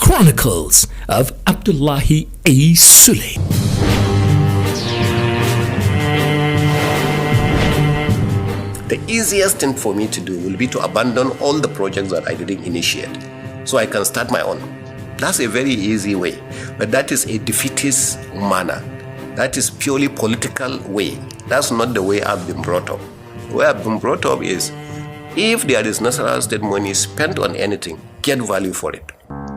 Chronicles of Abdullahi A. Sule. The easiest thing for me to do will be to abandon all the projects that I didn't initiate so I can start my own. That's a very easy way, but that is a defeatist manner. That is purely political way. That's not the way I've been brought up. The way I've been brought up is, if there is Nasarawa State money spent on anything, get value for it.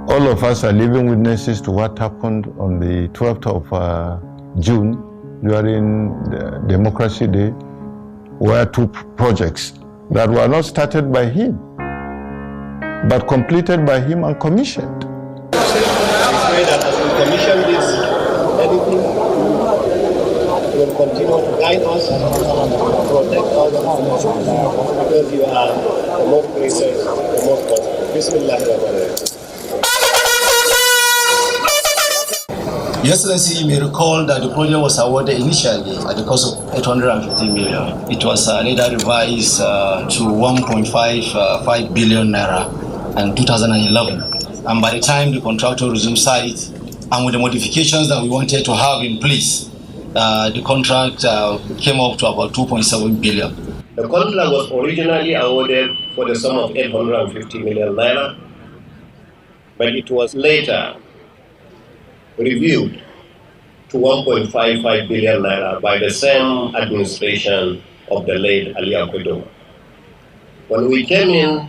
All of us are living witnesses to what happened on the 12th of June during the Democracy Day, where two projects that were not started by him, but completed by him and commissioned. Commission this, anything will continue to guide us, protect us, because you are the most precious, the most possible. Bismillah. Your Excellency, you may recall that the project was awarded initially at the cost of 850 million. It was later revised to 1.55 billion naira in 2011. And by the time the contractor resumed site, and with the modifications that we wanted to have in place, the contract came up to about 2.7 billion. The contract was originally awarded for the sum of 850 million naira, but it was later reviewed to 1.55 billion naira by the same administration of the late Ali Akwedo. When we came in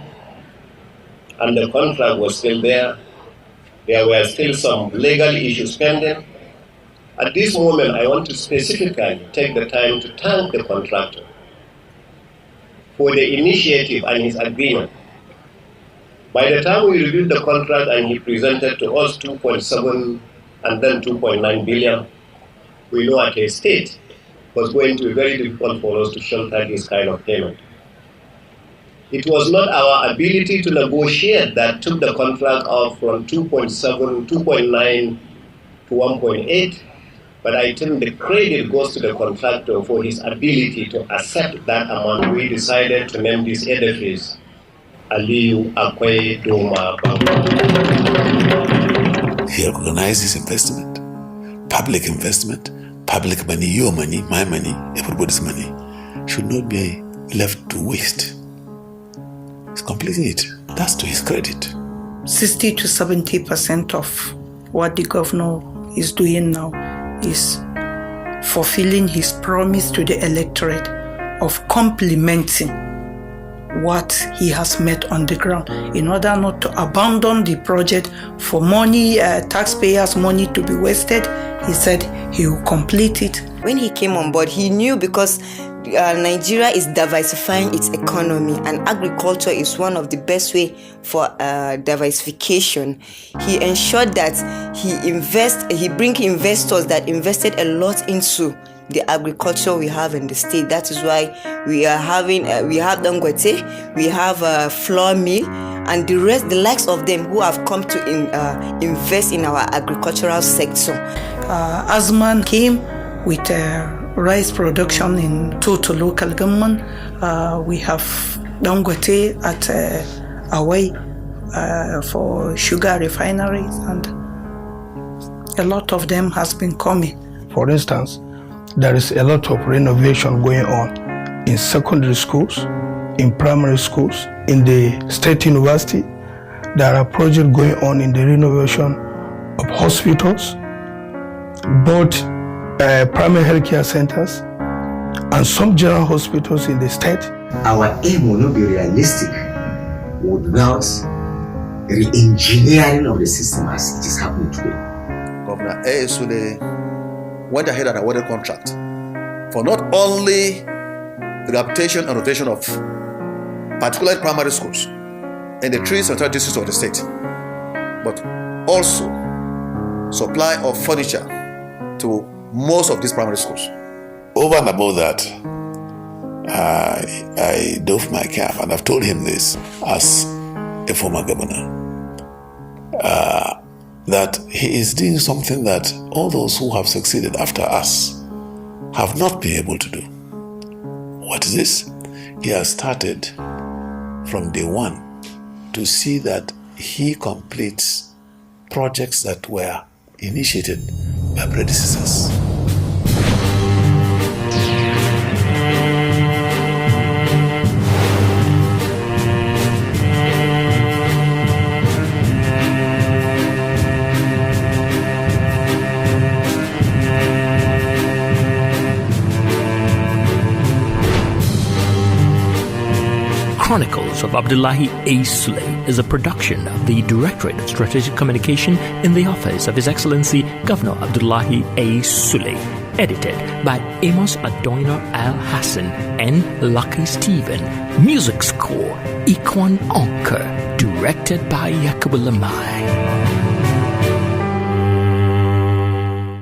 and the contract was still there were still some legal issues pending. At this moment, I want to specifically take the time to thank the contractor for the initiative and his agreement. By the time we reviewed the contract and he presented to us 2.7 and then 2.9 billion, we know at a state it was going to be very difficult for us to shelter this kind of payment. It was not our ability to negotiate that took the contract off from 2.7, 2.9 to 1.8, but I think the credit goes to the contractor for his ability to accept that amount. We decided to name this edifice Aliyu Akwe Doma Bank. He recognizes investment, public money, your money, my money, everybody's money, should not be left to waste. He's completing it. That's to his credit. 60 to 70% of what the governor is doing now is fulfilling his promise to the electorate of complementing what he has met on the ground, in order not to abandon the project for money, taxpayers' money to be wasted. He said he will complete it. When he came on board, he knew, because Nigeria is diversifying its economy, and agriculture is one of the best way for diversification. He ensured that he bring investors that invested a lot into the agriculture we have in the state. That is why we are having we have Dangote, we have flour mill, and the likes of them who have come to invest in our agricultural sector. Azman came with rice production in total local government. We have Dangote at Awai for sugar refineries, and a lot of them has been coming. For instance, there is a lot of renovation going on in secondary schools, in primary schools, in the state university. There are projects going on in the renovation of hospitals, both primary healthcare centers and some general hospitals in the state. Our aim will not be realistic without re-engineering of the system as it is happening today. Governor A. Sule went ahead and awarded contract for not only the rehabilitation and rotation of particular primary schools in the 3 central districts of the state, but also supply of furniture to most of these primary schools. Over and above that, I dove my cap, and I've told him this as a former governor, that he is doing something that all those who have succeeded after us have not been able to do. What is this? He has started from day one to see that he completes projects that were initiated by predecessors. Chronicles of Abdullahi A. Sule is a production of the Directorate of Strategic Communication in the Office of His Excellency Governor Abdullahi A. Sule. Edited by Amos Adoino Al Hassan and Lucky Stephen. Music score, Ikwan Onker. Directed by Yakubu Lamai.